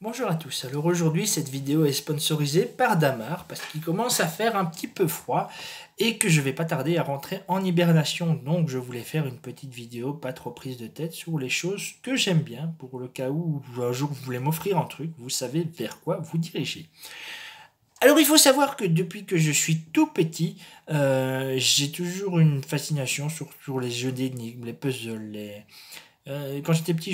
Bonjour à tous, alors aujourd'hui cette vidéo est sponsorisée par Damar parce qu'il commence à faire un petit peu froid et que je vais pas tarder à rentrer en hibernation, donc je voulais faire une petite vidéo pas trop prise de tête sur les choses que j'aime bien pour le cas où un jour vous voulez m'offrir un truc, vous savez vers quoi vous dirigez. Alors il faut savoir que depuis que je suis tout petit, j'ai toujours une fascination sur les jeux d'énigmes, les puzzles, quand j'étais petit,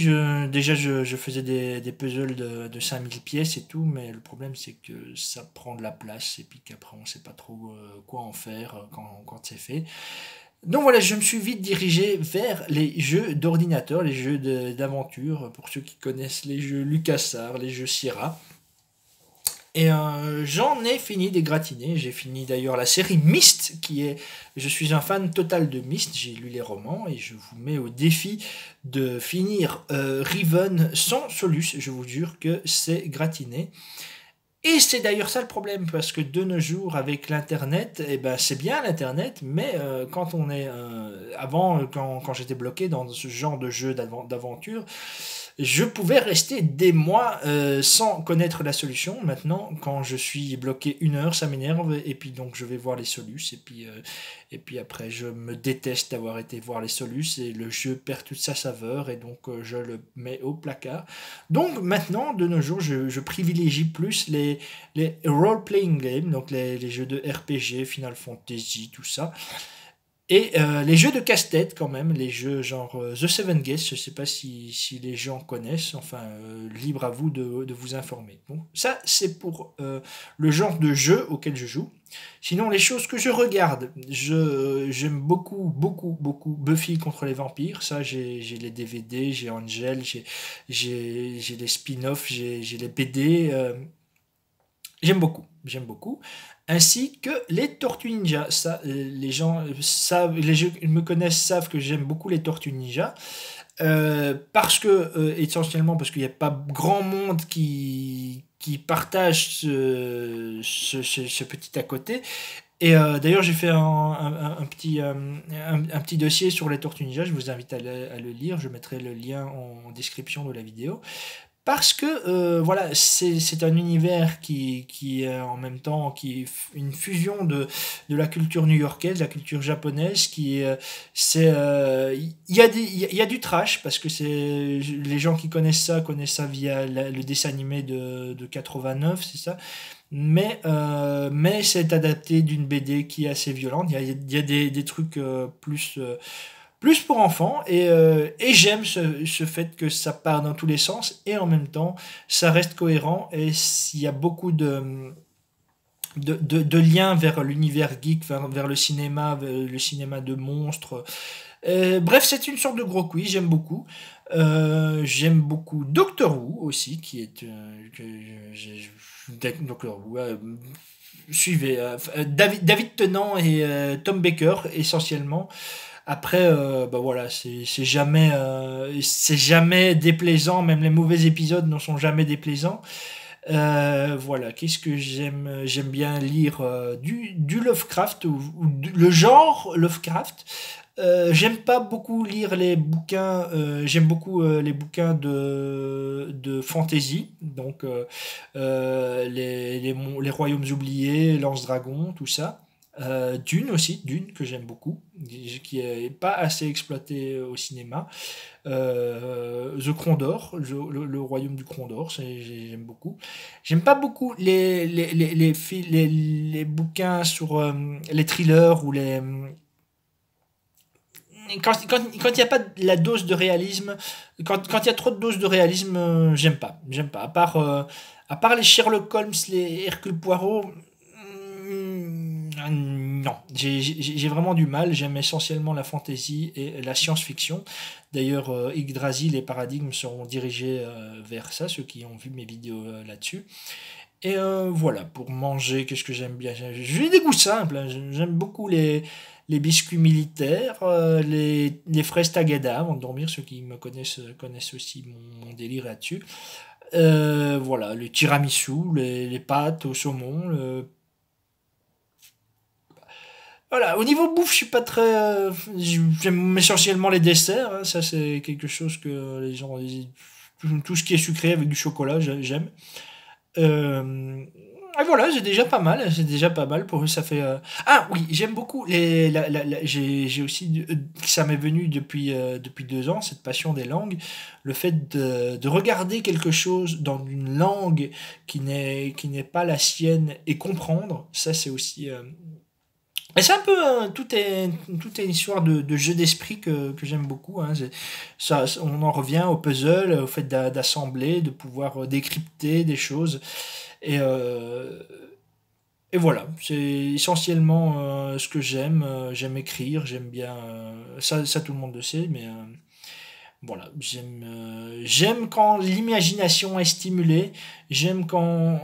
déjà je faisais des puzzles de 5000 pièces et tout, mais le problème c'est que ça prend de la place et puis qu'après on sait pas trop quoi en faire quand c'est fait. Donc voilà, je me suis vite dirigé vers les jeux d'ordinateur, les jeux d'aventure, pour ceux qui connaissent les jeux LucasArts, les jeux Sierra. Et j'en ai fini des gratinés. J'ai fini d'ailleurs la série Myst, qui est. Je suis un fan total de Myst. J'ai lu les romans et je vous mets au défi de finir Riven sans Solus. Je vous jure que c'est gratiné. Et c'est d'ailleurs ça le problème, parce que de nos jours, avec l'Internet, eh ben, c'est bien l'Internet, mais quand on est... avant, quand j'étais bloqué dans ce genre de jeu d'aventure, je pouvais rester des mois sans connaître la solution. Maintenant, quand je suis bloqué 1 heure, ça m'énerve, et puis donc je vais voir les solutions, et puis après je me déteste d'avoir été voir les solutions, et le jeu perd toute sa saveur, et donc je le mets au placard. Donc maintenant, de nos jours, je privilégie plus les role-playing games, donc les jeux de RPG, Final Fantasy, tout ça. Et les jeux de casse-tête quand même, les jeux genre The Seven Guests, je sais pas si les gens connaissent, enfin libre à vous de vous informer. Bon, ça c'est pour le genre de jeu auquel je joue. Sinon les choses que je regarde, j'aime beaucoup Buffy contre les vampires, ça j'ai les DVD, j'ai Angel, j'ai les spin-offs, j'ai les BD, j'aime beaucoup, ainsi que les Tortues Ninja. Ça, les gens savent, les gens qui me connaissent savent que j'aime beaucoup les Tortues Ninja, parce que essentiellement parce qu'il n'y a pas grand monde qui partage ce petit à côté. Et d'ailleurs, j'ai fait un petit dossier sur les Tortues Ninja. Je vous invite à le lire. Je mettrai le lien en description de la vidéo. Parce que voilà, c'est un univers qui est en même temps une fusion de la culture new-yorkaise, la culture japonaise, il y a du trash parce que c'est les gens qui connaissent ça via le dessin animé de 89, c'est ça. Mais c'est adapté d'une BD qui est assez violente. Il y a des trucs plus pour enfants, et j'aime ce fait que ça part dans tous les sens et en même temps ça reste cohérent, et s'il y a beaucoup de liens vers l'univers geek, vers le cinéma de monstres. Bref, c'est une sorte de gros quiz, j'aime beaucoup. J'aime beaucoup Doctor Who aussi, qui est... Doctor Who, suivez. David Tennant et Tom Baker, essentiellement. Après, bah voilà, c'est jamais déplaisant, même les mauvais épisodes ne sont jamais déplaisants. Voilà, qu'est-ce que j'aime? J'aime bien lire du Lovecraft, le genre Lovecraft. J'aime pas beaucoup lire les bouquins, j'aime beaucoup les bouquins de fantasy, donc les Royaumes oubliés, Lance Dragon, tout ça. Dune aussi, Dune que j'aime beaucoup, qui est pas assez exploité au cinéma. The Crondor, le royaume du Crondor, j'aime beaucoup. J'aime pas beaucoup les bouquins sur les thrillers ou quand il n'y a pas la dose de réalisme, quand il y a trop de doses de réalisme, j'aime pas. J'aime pas. À part les Sherlock Holmes, les Hercule Poirot, non. J'ai vraiment du mal. J'aime essentiellement la fantasy et la science-fiction. D'ailleurs, Yggdrasil et Paradigme seront dirigés vers ça, ceux qui ont vu mes vidéos là-dessus. Et voilà, pour manger, qu'est-ce que j'aime bien? J'ai des goûts simples, hein. J'aime beaucoup les biscuits militaires, les fraises tagada avant de dormir. Ceux qui me connaissent aussi mon délire là-dessus. Voilà, le tiramisu, les pâtes au saumon. Voilà, au niveau bouffe, je suis pas très. J'aime essentiellement les desserts, hein. Ça, c'est quelque chose que les gens disent. tout ce qui est sucré avec du chocolat, j'aime. Et voilà, c'est déjà pas mal, c'est déjà pas mal pour eux, ça fait... Ah oui, j'aime beaucoup j'ai aussi... ça m'est venu depuis 2 ans, cette passion des langues, le fait de regarder quelque chose dans une langue qui n'est pas la sienne et comprendre, ça c'est aussi... Et c'est un peu... tout est une histoire de jeu d'esprit que j'aime beaucoup, hein. On en revient au puzzle, au fait d'assembler, de pouvoir décrypter des choses. Et, et voilà, c'est essentiellement ce que j'aime. J'aime écrire, j'aime bien. Ça, tout le monde le sait, mais voilà, j'aime quand l'imagination est stimulée, j'aime quand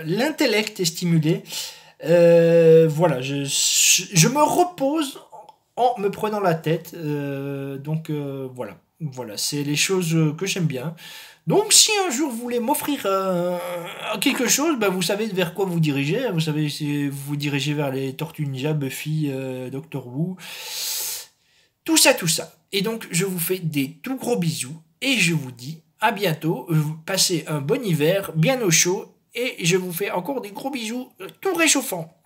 l'intellect est stimulé. Voilà, je me repose en me prenant la tête. Donc voilà, voilà, c'est les choses que j'aime bien. Donc si un jour vous voulez m'offrir quelque chose, bah, vous savez vers quoi vous dirigez. Vous savez si vous vous dirigez vers les Tortues Ninja, Buffy, Doctor Who, tout ça, tout ça. Et donc je vous fais des tout gros bisous et je vous dis à bientôt. Passez un bon hiver, bien au chaud et je vous fais encore des gros bisous tout réchauffants.